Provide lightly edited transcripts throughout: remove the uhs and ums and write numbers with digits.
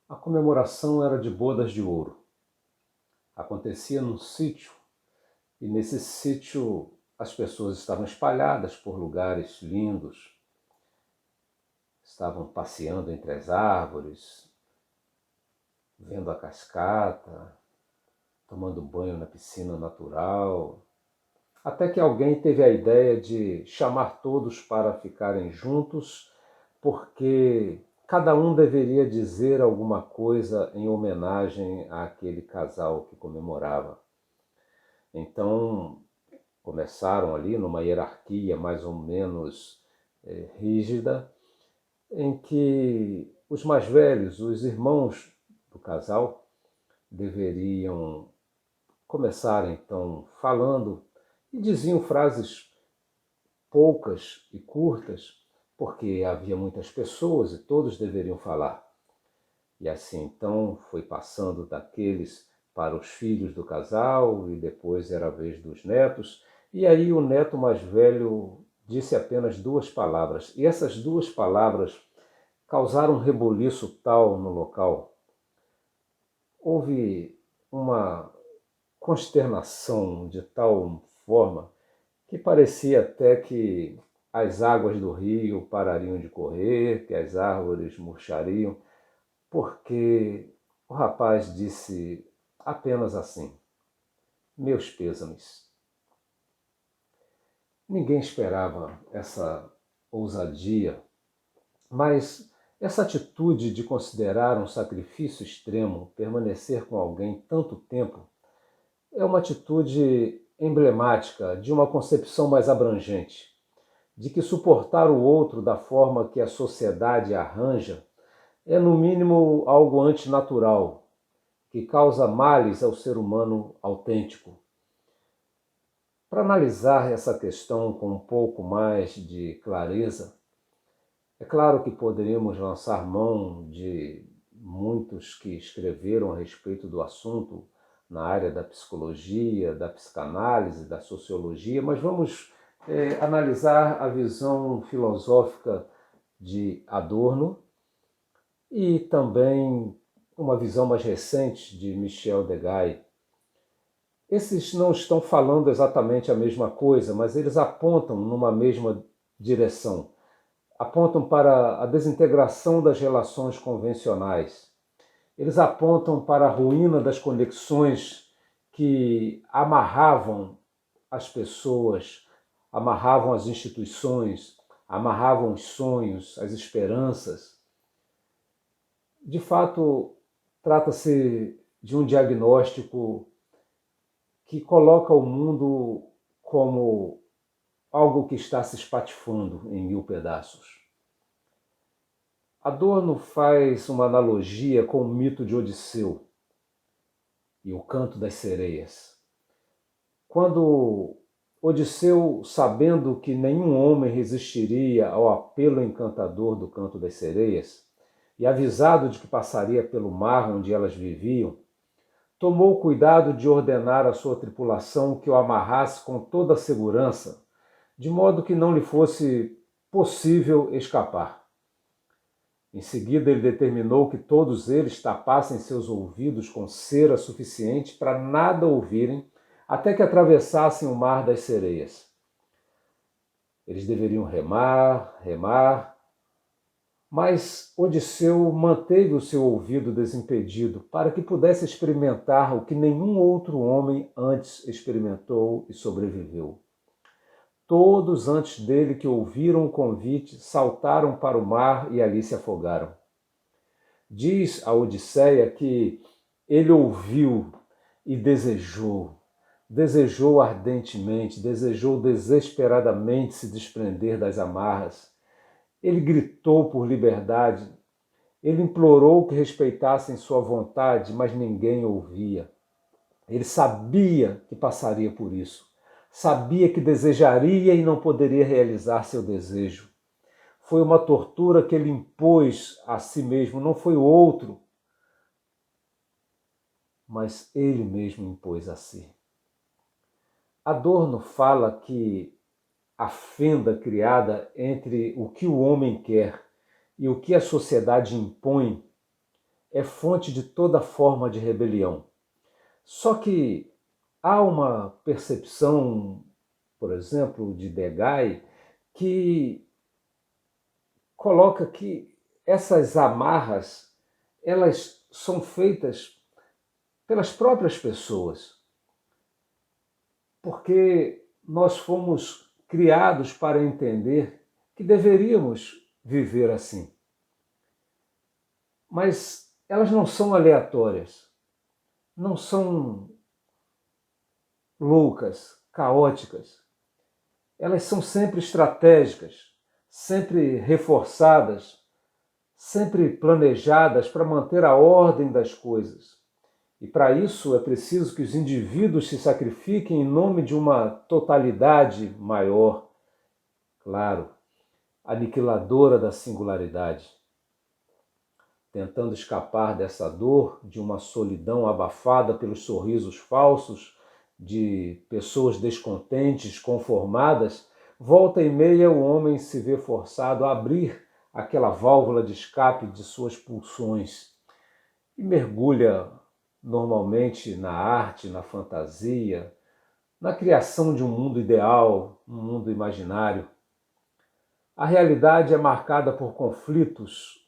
A comemoração era de bodas de ouro. Acontecia num sítio, e nesse sítio as pessoas estavam espalhadas por lugares lindos, estavam passeando entre as árvores, vendo a cascata, tomando banho na piscina natural, até que alguém teve a ideia de chamar todos para ficarem juntos, porque cada um deveria dizer alguma coisa em homenagem àquele casal que comemorava. Então, começaram ali numa hierarquia mais ou menos rígida, em que os mais velhos, os irmãos do casal, deveriam começar então falando e diziam frases poucas e curtas, porque havia muitas pessoas e todos deveriam falar. E assim então foi passando daqueles para os filhos do casal e depois era a vez dos netos. E aí o neto mais velho disse apenas duas palavras. E essas duas palavras causaram um reboliço tal no local. Houve uma consternação de tal forma que parecia até que as águas do rio parariam de correr, que as árvores murchariam, porque o rapaz disse apenas assim: meus pêsames. Ninguém esperava essa ousadia, mas essa atitude de considerar um sacrifício extremo permanecer com alguém tanto tempo é uma atitude emblemática de uma concepção mais abrangente, de que suportar o outro da forma que a sociedade arranja é, no mínimo, algo antinatural, que causa males ao ser humano autêntico. Para analisar essa questão com um pouco mais de clareza, é claro que poderíamos lançar mão de muitos que escreveram a respeito do assunto na área da psicologia, da psicanálise, da sociologia, mas vamos analisar a visão filosófica de Adorno e também uma visão mais recente de Michel Degas. Esses não estão falando exatamente a mesma coisa, mas eles apontam numa mesma direção. Apontam para a desintegração das relações convencionais. Eles apontam para a ruína das conexões que amarravam as pessoas, amarravam as instituições, amarravam os sonhos, as esperanças. De fato, trata-se de um diagnóstico que coloca o mundo como algo que está se espatifando em mil pedaços. Adorno faz uma analogia com o mito de Odisseu e o canto das sereias. Quando Odisseu, sabendo que nenhum homem resistiria ao apelo encantador do canto das sereias, e avisado de que passaria pelo mar onde elas viviam, tomou cuidado de ordenar à sua tripulação que o amarrasse com toda a segurança, de modo que não lhe fosse possível escapar. Em seguida, ele determinou que todos eles tapassem seus ouvidos com cera suficiente para nada ouvirem até que atravessassem o mar das sereias. Eles deveriam remar, remar, mas Odisseu manteve o seu ouvido desimpedido para que pudesse experimentar o que nenhum outro homem antes experimentou e sobreviveu. Todos antes dele que ouviram o convite saltaram para o mar e ali se afogaram. Diz a Odisseia que ele ouviu e desejou ardentemente, desejou desesperadamente se desprender das amarras. Ele gritou por liberdade, ele implorou que respeitassem sua vontade, mas ninguém ouvia. Ele sabia que passaria por isso, sabia que desejaria e não poderia realizar seu desejo. Foi uma tortura que ele impôs a si mesmo, não foi o outro, mas ele mesmo impôs a si. Adorno fala que a fenda criada entre o que o homem quer e o que a sociedade impõe é fonte de toda forma de rebelião. Só que há uma percepção, por exemplo, de Degai, que coloca que essas amarras, elas são feitas pelas próprias pessoas, porque nós fomos criados para entender que deveríamos viver assim. Mas elas não são aleatórias, não são loucas, caóticas. Elas são sempre estratégicas, sempre reforçadas, sempre planejadas para manter a ordem das coisas. E para isso é preciso que os indivíduos se sacrifiquem em nome de uma totalidade maior, claro, aniquiladora da singularidade, tentando escapar dessa dor, de uma solidão abafada pelos sorrisos falsos de pessoas descontentes, conformadas. Volta e meia o homem se vê forçado a abrir aquela válvula de escape de suas pulsões e mergulha normalmente na arte, na fantasia, na criação de um mundo ideal, um mundo imaginário. A realidade é marcada por conflitos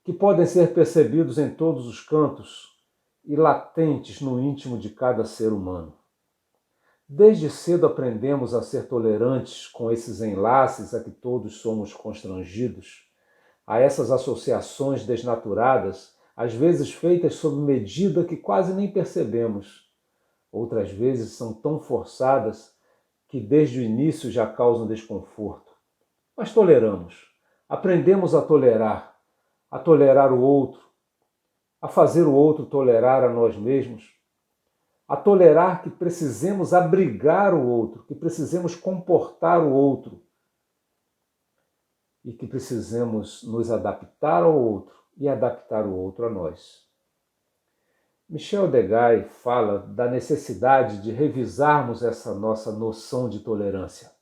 que podem ser percebidos em todos os cantos e latentes no íntimo de cada ser humano. Desde cedo aprendemos a ser tolerantes com esses enlaces a que todos somos constrangidos, a essas associações desnaturadas, às vezes feitas sob medida que quase nem percebemos. Outras vezes são tão forçadas que desde o início já causam desconforto. Mas toleramos. Aprendemos a tolerar o outro, a fazer o outro tolerar a nós mesmos, a tolerar que precisemos abrigar o outro, que precisemos comportar o outro e que precisemos nos adaptar ao outro e adaptar o outro a nós. Michel Degai fala da necessidade de revisarmos essa nossa noção de tolerância.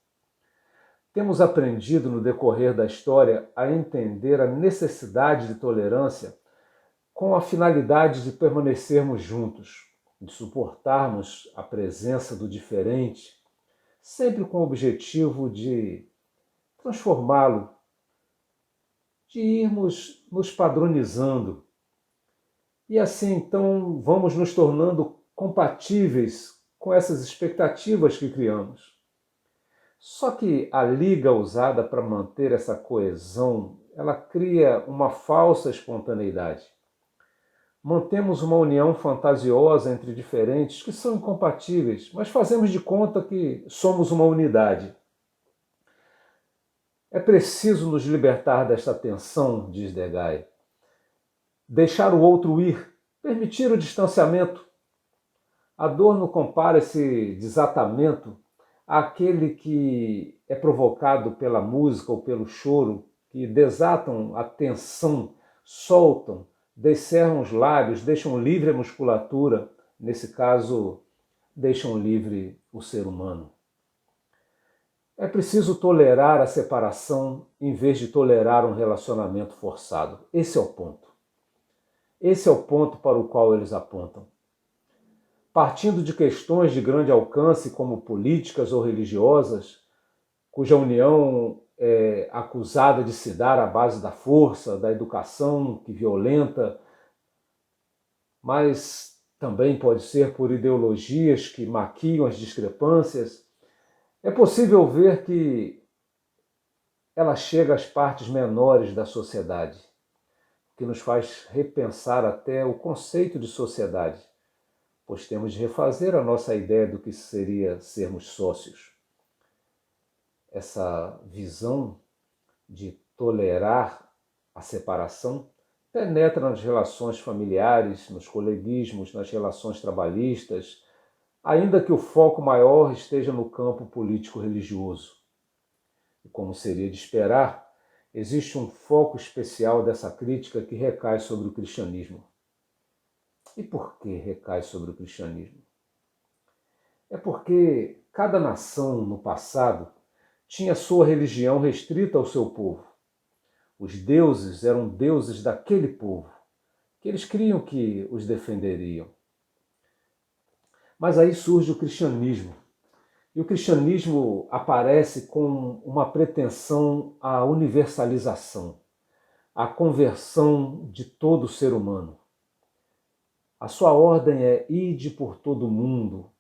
Temos aprendido no decorrer da história a entender a necessidade de tolerância com a finalidade de permanecermos juntos, de suportarmos a presença do diferente, sempre com o objetivo de transformá-lo, de irmos nos padronizando. E assim, então, vamos nos tornando compatíveis com essas expectativas que criamos. Só que a liga usada para manter essa coesão, ela cria uma falsa espontaneidade. Mantemos uma união fantasiosa entre diferentes que são incompatíveis, mas fazemos de conta que somos uma unidade. É preciso nos libertar desta tensão, diz Degai. Deixar o outro ir, permitir o distanciamento. Adorno compara esse desatamento àquele que é provocado pela música ou pelo choro, que desatam a tensão, soltam, descerram os lábios, deixam livre a musculatura, nesse caso, deixam livre o ser humano. É preciso tolerar a separação em vez de tolerar um relacionamento forçado. Esse é o ponto. Esse é o ponto para o qual eles apontam. Partindo de questões de grande alcance, como políticas ou religiosas, cuja união é acusada de se dar à base da força, da educação que violenta, mas também pode ser por ideologias que maquiam as discrepâncias, é possível ver que ela chega às partes menores da sociedade, que nos faz repensar até o conceito de sociedade, pois temos de refazer a nossa ideia do que seria sermos sócios. Essa visão de tolerar a separação penetra nas relações familiares, nos coleguismos, nas relações trabalhistas, ainda que o foco maior esteja no campo político-religioso. E como seria de esperar, existe um foco especial dessa crítica que recai sobre o cristianismo. E por que recai sobre o cristianismo? É porque cada nação no passado tinha sua religião restrita ao seu povo. Os deuses eram deuses daquele povo, que eles criam que os defenderiam. Mas aí surge o cristianismo. E o cristianismo aparece com uma pretensão à universalização, à conversão de todo ser humano. A sua ordem é: ide por todo o mundo,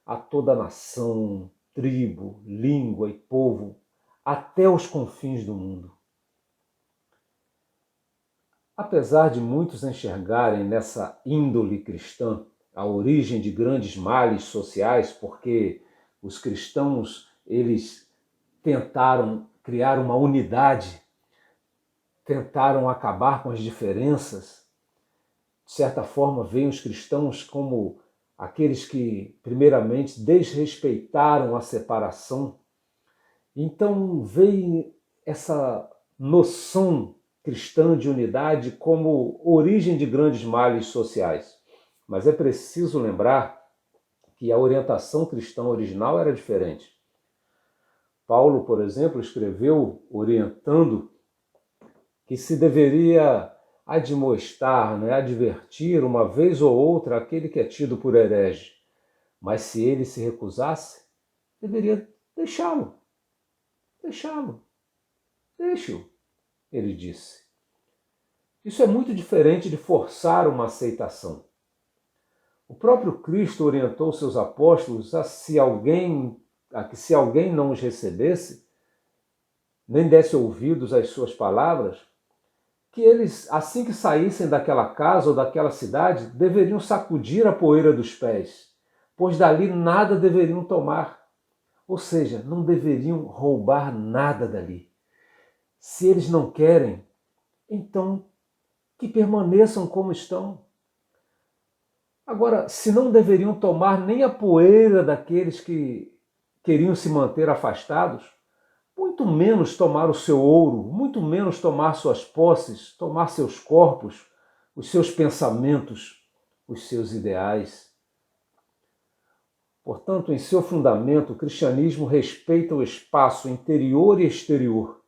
a toda nação, tribo, língua e povo, até os confins do mundo. Apesar de muitos enxergarem nessa índole cristã a origem de grandes males sociais, porque os cristãos, eles tentaram criar uma unidade, tentaram acabar com as diferenças. De certa forma, veem os cristãos como aqueles que, primeiramente, desrespeitaram a separação. Então, veem essa noção cristã de unidade como origem de grandes males sociais. Mas é preciso lembrar que a orientação cristã original era diferente. Paulo, por exemplo, escreveu orientando que se deveria admoestar, advertir uma vez ou outra aquele que é tido por herege. Mas se ele se recusasse, deveria deixá-lo. Deixá-lo. Deixe-o, ele disse. Isso é muito diferente de forçar uma aceitação. O próprio Cristo orientou seus apóstolos a que se alguém não os recebesse, nem desse ouvidos às suas palavras, que eles, assim que saíssem daquela casa ou daquela cidade, deveriam sacudir a poeira dos pés, pois dali nada deveriam tomar. Ou seja, não deveriam roubar nada dali. Se eles não querem, então que permaneçam como estão. Agora, se não deveriam tomar nem a poeira daqueles que queriam se manter afastados, muito menos tomar o seu ouro, muito menos tomar suas posses, tomar seus corpos, os seus pensamentos, os seus ideais. Portanto, em seu fundamento, o cristianismo respeita o espaço interior e exterior,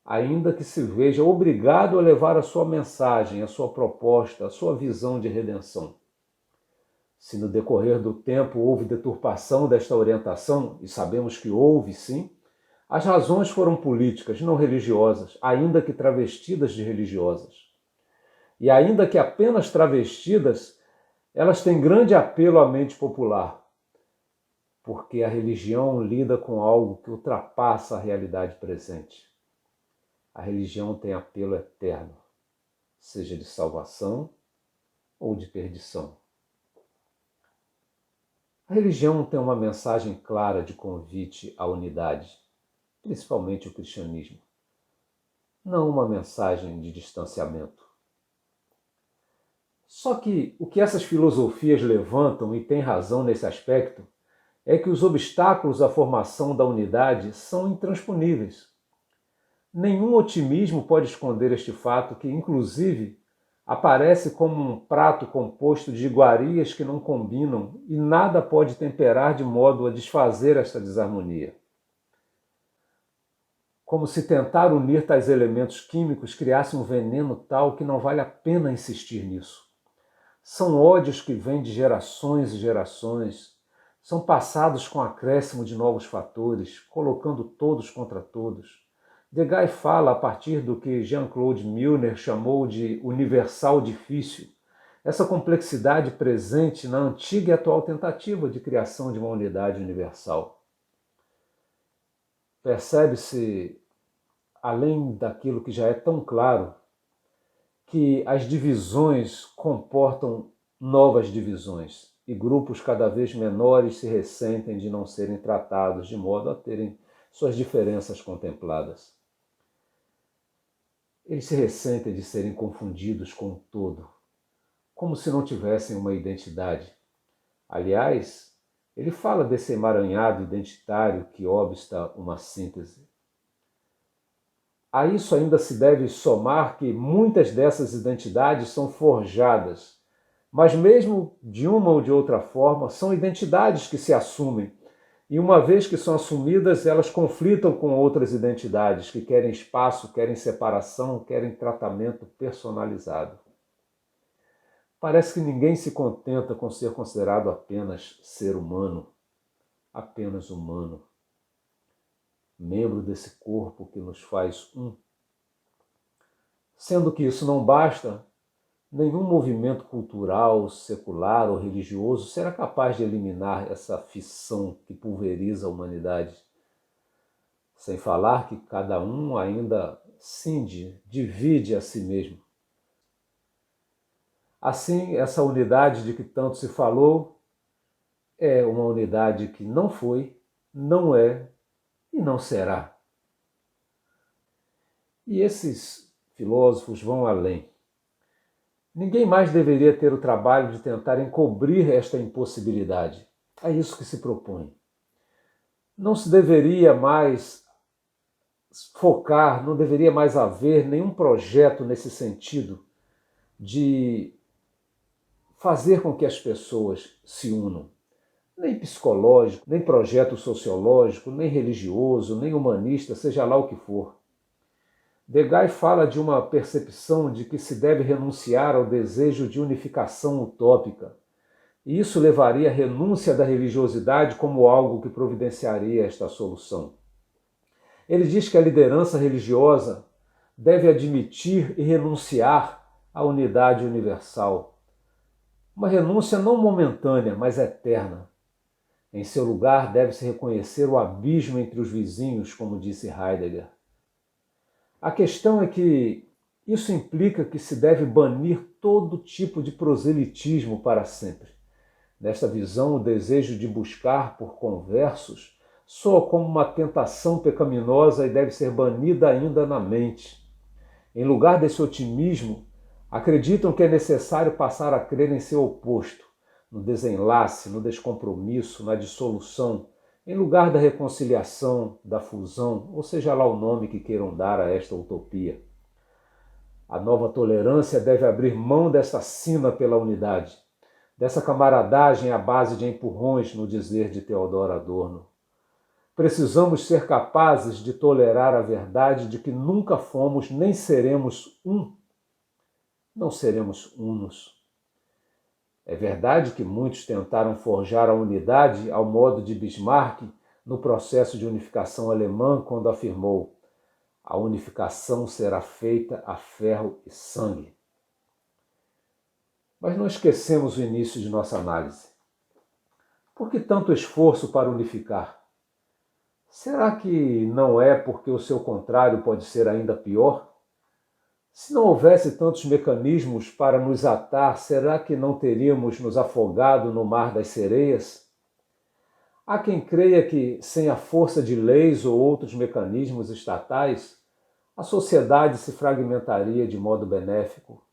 ainda que se veja obrigado a levar a sua mensagem, a sua proposta, a sua visão de redenção. Se no decorrer do tempo houve deturpação desta orientação, e sabemos que houve sim, as razões foram políticas, não religiosas, ainda que travestidas de religiosas. E ainda que apenas travestidas, elas têm grande apelo à mente popular, porque a religião lida com algo que ultrapassa a realidade presente. A religião tem apelo eterno, seja de salvação ou de perdição. A religião tem uma mensagem clara de convite à unidade, principalmente o cristianismo, não uma mensagem de distanciamento. Só que o que essas filosofias levantam, e tem razão nesse aspecto, é que os obstáculos à formação da unidade são intransponíveis. Nenhum otimismo pode esconder este fato que, inclusive, aparece como um prato composto de iguarias que não combinam e nada pode temperar de modo a desfazer esta desarmonia. Como se tentar unir tais elementos químicos criasse um veneno tal que não vale a pena insistir nisso. São ódios que vêm de gerações e gerações, são passados com acréscimo de novos fatores, colocando todos contra todos. Degas fala a partir do que Jean-Claude Milner chamou de universal difícil, essa complexidade presente na antiga e atual tentativa de criação de uma unidade universal. Percebe-se, além daquilo que já é tão claro, que as divisões comportam novas divisões e grupos cada vez menores se ressentem de não serem tratados de modo a terem suas diferenças contempladas. Eles se ressentem de serem confundidos com o todo, como se não tivessem uma identidade. Aliás, ele fala desse emaranhado identitário que obsta uma síntese. A isso ainda se deve somar que muitas dessas identidades são forjadas, mas mesmo de uma ou de outra forma, são identidades que se assumem E uma vez que são assumidas, elas conflitam com outras identidades que querem espaço, querem separação, querem tratamento personalizado. Parece que ninguém se contenta com ser considerado apenas ser humano, apenas humano, membro desse corpo que nos faz um. Sendo que isso não basta, nenhum movimento cultural, secular ou religioso será capaz de eliminar essa fissão que pulveriza a humanidade. Sem falar que cada um ainda cinge, divide a si mesmo. Assim, essa unidade de que tanto se falou é uma unidade que não foi, não é e não será. E esses filósofos vão além. Ninguém mais deveria ter o trabalho de tentar encobrir esta impossibilidade. É isso que se propõe. Não se deveria mais focar, não deveria mais haver nenhum projeto nesse sentido de fazer com que as pessoas se unam. Nem psicológico, nem projeto sociológico, nem religioso, nem humanista, seja lá o que for. Degas fala de uma percepção de que se deve renunciar ao desejo de unificação utópica, e isso levaria à renúncia da religiosidade como algo que providenciaria esta solução. Ele diz que a liderança religiosa deve admitir e renunciar à unidade universal. Uma renúncia não momentânea, mas eterna. Em seu lugar, deve-se reconhecer o abismo entre os vizinhos, como disse Heidegger. A questão é que isso implica que se deve banir todo tipo de proselitismo para sempre. Nesta visão, o desejo de buscar por conversos soa como uma tentação pecaminosa e deve ser banida ainda na mente. Em lugar desse otimismo, acreditam que é necessário passar a crer em seu oposto, no desenlace, no descompromisso, na dissolução, em lugar da reconciliação, da fusão, ou seja lá o nome que queiram dar a esta utopia. A nova tolerância deve abrir mão dessa sina pela unidade, dessa camaradagem à base de empurrões, no dizer de Theodor Adorno. Precisamos ser capazes de tolerar a verdade de que nunca fomos nem seremos um. Não seremos unos. É verdade que muitos tentaram forjar a unidade ao modo de Bismarck no processo de unificação alemã, quando afirmou: a unificação será feita a ferro e sangue. Mas não esquecemos o início de nossa análise. Por que tanto esforço para unificar? Será que não é porque o seu contrário pode ser ainda pior? Se não houvesse tantos mecanismos para nos atar, será que não teríamos nos afogado no mar das sereias? Há quem creia que, sem a força de leis ou outros mecanismos estatais, a sociedade se fragmentaria de modo benéfico.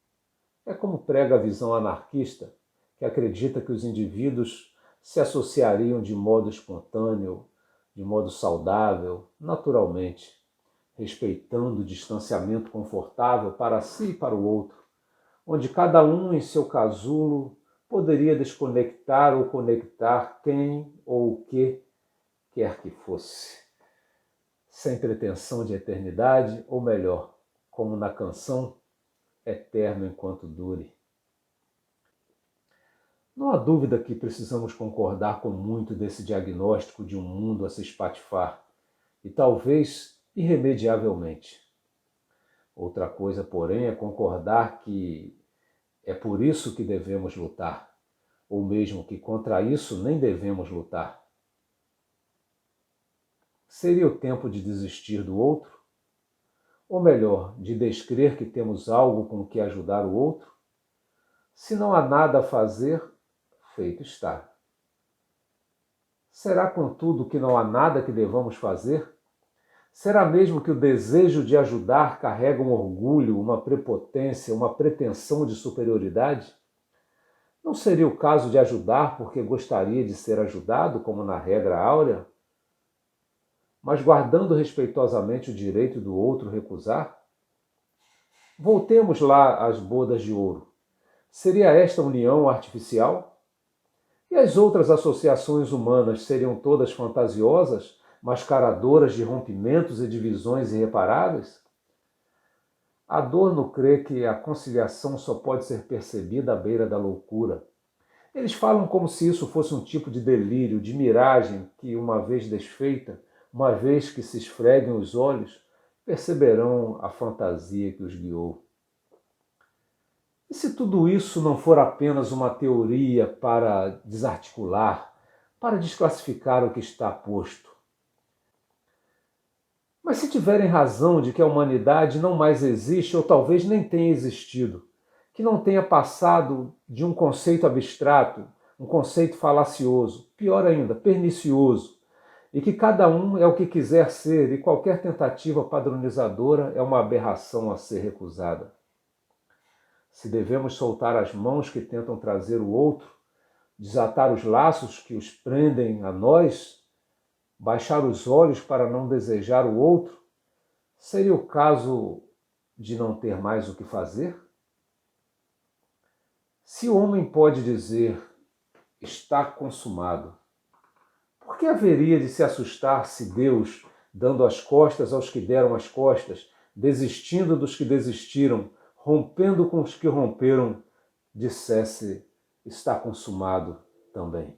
É como prega a visão anarquista, que acredita que os indivíduos se associariam de modo espontâneo, de modo saudável, naturalmente, respeitando o distanciamento confortável para si e para o outro, onde cada um em seu casulo poderia desconectar ou conectar quem ou o que quer que fosse, sem pretensão de eternidade, ou melhor, como na canção, eterno enquanto dure. Não há dúvida que precisamos concordar com muito desse diagnóstico de um mundo a se espatifar, e talvez irremediavelmente. Outra coisa, porém, é concordar que é por isso que devemos lutar, ou mesmo que contra isso nem devemos lutar. Seria o tempo de desistir do outro? Ou melhor, de descrer que temos algo com que ajudar o outro? Se não há nada a fazer, feito está. Será, contudo, que não há nada que devamos fazer? Será mesmo que o desejo de ajudar carrega um orgulho, uma prepotência, uma pretensão de superioridade? Não seria o caso de ajudar porque gostaria de ser ajudado, como na regra áurea? Mas guardando respeitosamente o direito do outro recusar? Voltemos lá às bodas de ouro. Seria esta união artificial? E as outras associações humanas seriam todas fantasiosas, mascaradoras de rompimentos e divisões irreparáveis? Adorno crê que a conciliação só pode ser percebida à beira da loucura. Eles falam como se isso fosse um tipo de delírio, de miragem que, uma vez desfeita, uma vez que se esfreguem os olhos, perceberão a fantasia que os guiou. E se tudo isso não for apenas uma teoria para desarticular, para desclassificar o que está posto? Mas se tiverem razão de que a humanidade não mais existe ou talvez nem tenha existido, que não tenha passado de um conceito abstrato, um conceito falacioso, pior ainda, pernicioso, e que cada um é o que quiser ser e qualquer tentativa padronizadora é uma aberração a ser recusada. Se devemos soltar as mãos que tentam trazer o outro, desatar os laços que os prendem a nós, baixar os olhos para não desejar o outro, seria o caso de não ter mais o que fazer? Se o homem pode dizer, está consumado, por que haveria de se assustar se Deus, dando as costas aos que deram as costas, desistindo dos que desistiram, rompendo com os que romperam, dissesse, está consumado também?